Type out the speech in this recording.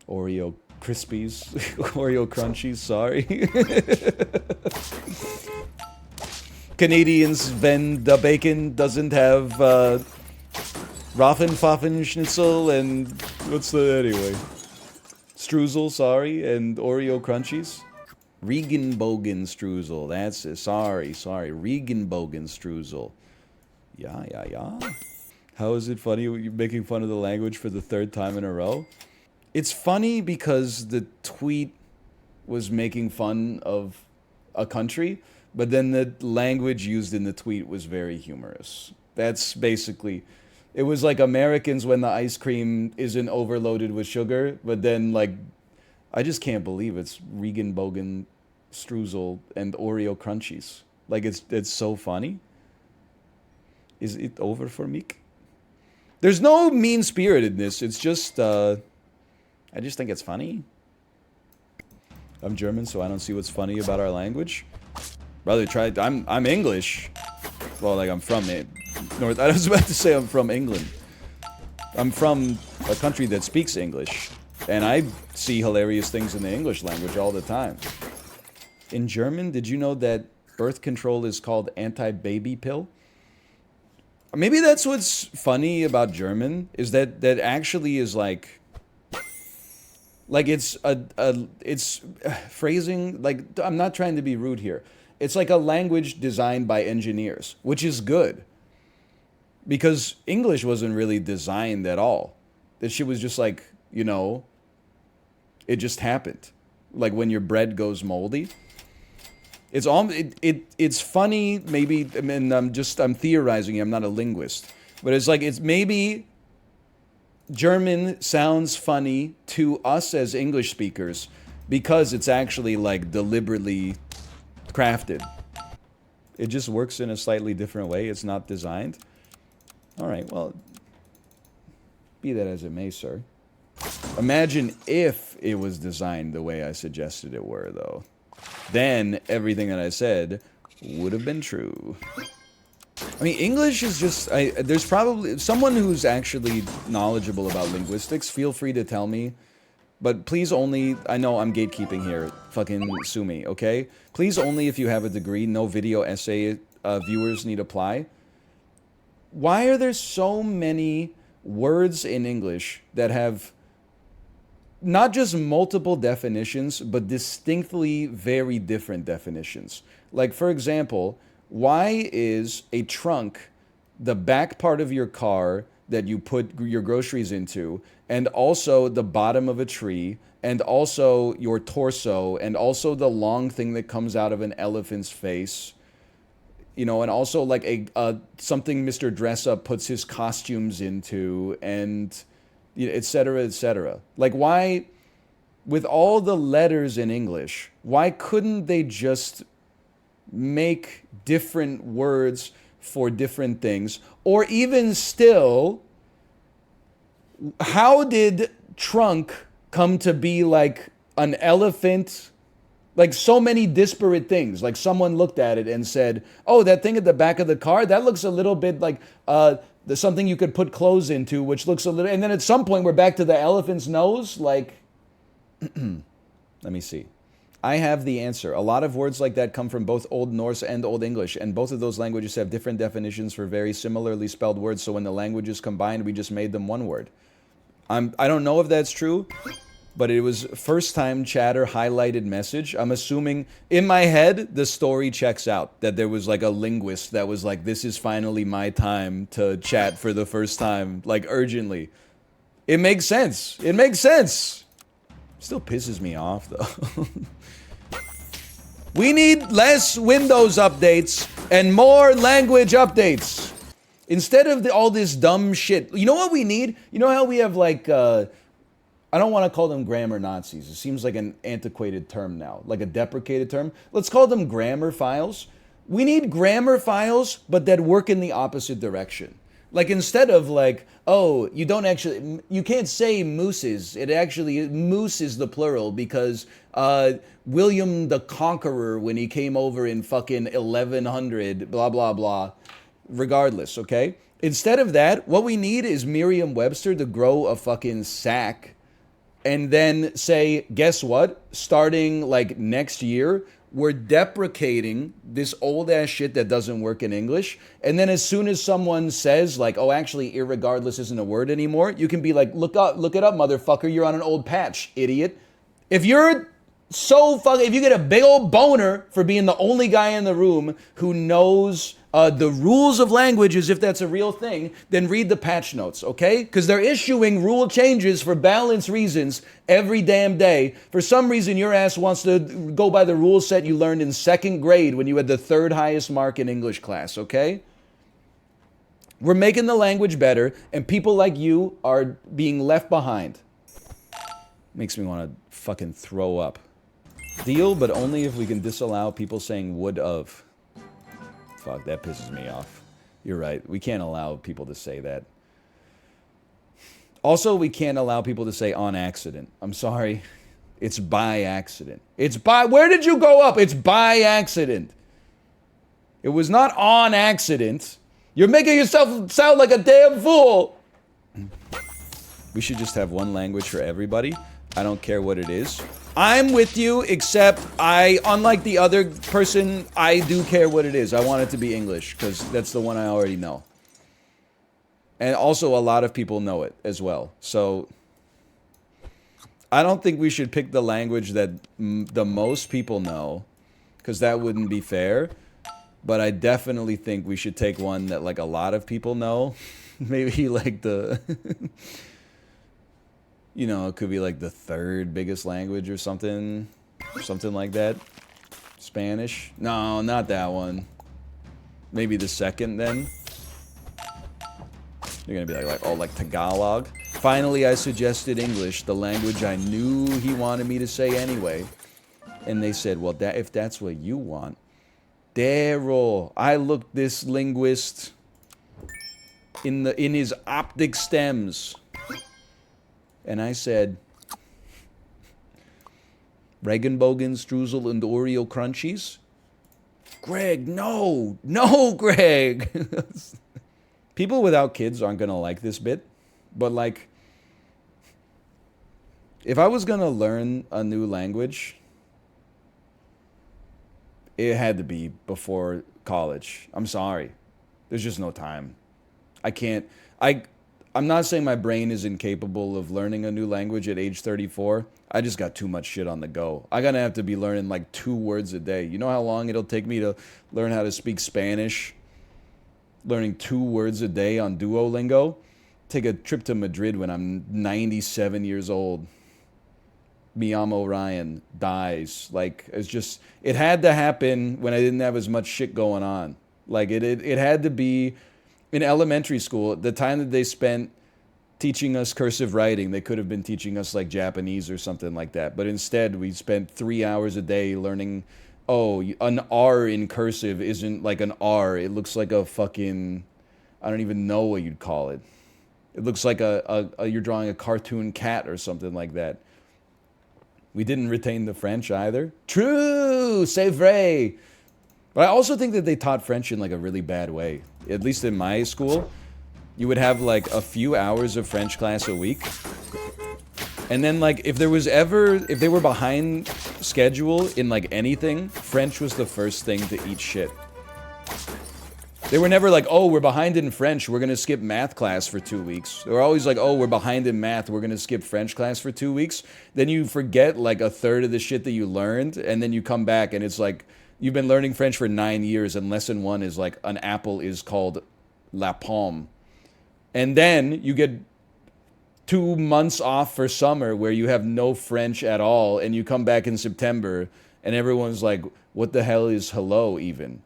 Oreo Crispies. Oreo Crunchies, sorry. Canadians, when the bacon doesn't have Raffen Schnitzel and what's the anyway? Streusel, sorry, and Oreo Crunchies. Regenbogen Streusel, that's it. Sorry. Regenbogen Streusel. Yeah. How is it funny you're making fun of the language for the third time in a row? It's funny because the tweet was making fun of a country, but then the language used in the tweet was very humorous. That's basically... It was like Americans when the ice cream isn't overloaded with sugar, but then like... I just can't believe it's Regenbogen Streusel and Oreo Crunchies. Like, it's so funny. Is it over for me? There's no mean-spiritedness. It's just, I just think it's funny. I'm German, so I don't see what's funny about our language. Brother, try it. I'm English. Well, like, I'm from it. North. I was about to say I'm from England. I'm from a country that speaks English. And I see hilarious things in the English language all the time. In German, did you know that birth control is called anti-baby pill? Maybe that's what's funny about German, is that actually is like it's it's phrasing, like, I'm not trying to be rude here. It's like a language designed by engineers, which is good. Because English wasn't really designed at all. That shit was just like, you know, it just happened. Like when your bread goes moldy. It's all it's funny, maybe. I mean, I'm theorizing. I'm not a linguist, but it's like it's maybe German sounds funny to us as English speakers because it's actually like deliberately crafted. It just works in a slightly different way. It's not designed. All right. Well, be that as it may, sir. Imagine if it was designed the way I suggested it were, though. Then everything that I said would have been true. I mean, English is just... there's probably... Someone who's actually knowledgeable about linguistics, feel free to tell me. But please only... I know I'm gatekeeping here. Fucking sue me, okay? Please only if you have a degree. No video essay viewers need apply. Why are there so many words in English that have... not just multiple definitions, but distinctly very different definitions? Like, for example, why is a trunk the back part of your car that you put your groceries into, and also the bottom of a tree, and also your torso, and also the long thing that comes out of an elephant's face, you know, and also like something Mr. Dress-Up puts his costumes into, and... etc., etc. Like, why, with all the letters in English, why couldn't they just make different words for different things? Or even still, how did trunk come to be like an elephant? Like, so many disparate things. Like, someone looked at it and said, oh, that thing at the back of the car, that looks a little bit like... there's something you could put clothes into, which looks a little... And then at some point, we're back to the elephant's nose. Like, let me see. I have the answer. A lot of words like that come from both Old Norse and Old English, and both of those languages have different definitions for very similarly spelled words, so when the languages combined, we just made them one word. I don't know if that's true, but it was first-time chatter highlighted message. I'm assuming, in my head, the story checks out. That there was like a linguist that was like, this is finally my time to chat for the first time, like urgently. It makes sense. It makes sense. Still pisses me off, though. We need less Windows updates and more language updates. Instead of all this dumb shit. You know what we need? You know how we have like... I don't want to call them grammar Nazis. It seems like an antiquated term now, like a deprecated term. Let's call them grammar files. We need grammar files, but that work in the opposite direction. Like, instead of like, oh, you can't say mooses. It actually, moose is the plural because William the Conqueror, when he came over in fucking 1100, blah, blah, blah. Regardless, okay? Instead of that, what we need is Merriam-Webster to grow a fucking sack and then say, guess what? Starting like next year, we're deprecating this old ass shit that doesn't work in English. And then as soon as someone says like, oh, actually, irregardless isn't a word anymore, you can be like, look it up, motherfucker. You're on an old patch, idiot. If you're if you get a big old boner for being the only guy in the room who knows the rules of language as if that's a real thing, then read the patch notes, okay? Because they're issuing rule changes for balance reasons every damn day. For some reason, your ass wants to go by the rule set you learned in second grade when you had the third highest mark in English class, okay? We're making the language better, and people like you are being left behind. Makes me want to fucking throw up. Deal, but only if we can disallow people saying would of. Fuck, that pisses me off. You're right. We can't allow people to say that. Also, we can't allow people to say on accident. I'm sorry. It's by accident. Where did you go up? It's by accident. It was not on accident. You're making yourself sound like a damn fool. We should just have one language for everybody. I don't care what it is. I'm with you, except unlike the other person, I do care what it is. I want it to be English, because that's the one I already know. And also, a lot of people know it as well. So, I don't think we should pick the language that the most people know, because that wouldn't be fair. But I definitely think we should take one that, like, a lot of people know. Maybe, like, the... You know, it could be like the third biggest language or something. Something like that. Spanish? No, not that one. Maybe the second then. You're gonna be like Tagalog. Finally, I suggested English, the language I knew he wanted me to say anyway. And they said, well, if that's what you want. Dero. I looked this linguist in his optic stems. And I said, Regenbogen, Streusel, and Oreo Crunchies? Greg, no! No, Greg! People without kids aren't going to like this bit. But, like, if I was going to learn a new language, it had to be before college. I'm sorry. There's just no time. I can't... I'm not saying my brain is incapable of learning a new language at age 34. I just got too much shit on the go. I'm going to have to be learning like 2 words a day. You know how long it'll take me to learn how to speak Spanish? Learning 2 words a day on Duolingo? Take a trip to Madrid when I'm 97 years old. Mi amo Ryan dies. Like, it's just... It had to happen when I didn't have as much shit going on. Like, it had to be... In elementary school, the time that they spent teaching us cursive writing, they could have been teaching us like Japanese or something like that. But instead, we spent 3 hours a day learning, oh, an R in cursive isn't like an R. It looks like a fucking, I don't even know what you'd call it. It looks like you're drawing a cartoon cat or something like that. We didn't retain the French either. True, c'est vrai. But I also think that they taught French in like a really bad way. At least in my school, you would have like a few hours of French class a week. And then like if they were behind schedule in like anything, French was the first thing to eat shit. They were never like, oh, we're behind in French, we're gonna skip math class for 2 weeks. They were always like, oh, we're behind in math, we're gonna skip French class for 2 weeks. Then you forget like a third of the shit that you learned, and then you come back and it's like, you've been learning French for 9 years, and lesson 1 is like, an apple is called la pomme. And then you get 2 months off for summer where you have no French at all, and you come back in September, and everyone's like, what the hell is hello even?